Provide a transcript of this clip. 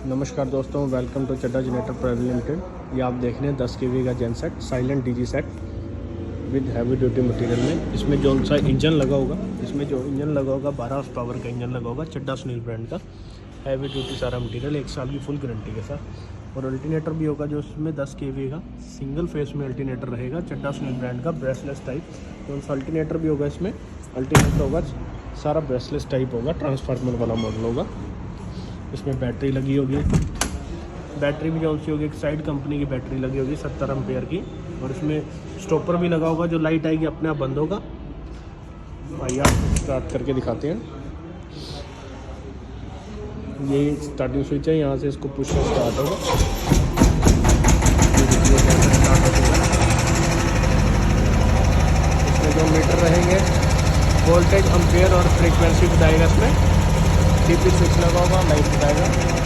नमस्कार दोस्तों, वेलकम टू चड्डा जनरेटर प्राइवेट लिमिटेड। ये आप देख रहे हैं 10 केवी का gen set, silent DG set with heavy duty material में। इसमें जो सा इंजन लगा होगा, इसमें जो इंजन लगा होगा 12 हॉर्स पावर का इंजन लगा होगा, चड्डा सुनील ब्रांड का हैवी ड्यूटी सारा मटेरियल, 1 साल की फुल गारंटी के साथ। और अल्टरनेटर भी होगा जो इसमें 10 केवी का सिंगल फेस में अल्टरनेटर रहेगा, चड्डा सुनील ब्रांड का ब्रेसलेस टाइप। तो अल्टरनेटर भी होगा, इसमें अल्टरनेटर होगा सारा ब्रेसलेस टाइप होगा, ट्रांसफार्मर वाला मॉडल होगा। इसमें बैटरी लगी होगी, बैटरी भी कौन सी होगी, एक साइड कंपनी की बैटरी लगी होगी 70 एम्पेयर की। और इसमें स्टॉपर भी लगा होगा, जो लाइट आएगी अपने आप बंद होगा। आइए आप स्टार्ट करके दिखाते हैं। ये स्टार्टिंग स्विच है, यहाँ से इसको पुश से स्टार्ट होगा। इसमें जो मीटर रहेंगे वोल्टेज, एम्पेयर और फ्रीक्वेंसी बताएगा। इसमें डीपी स्विच लगा होगा, लाइट बताएगा।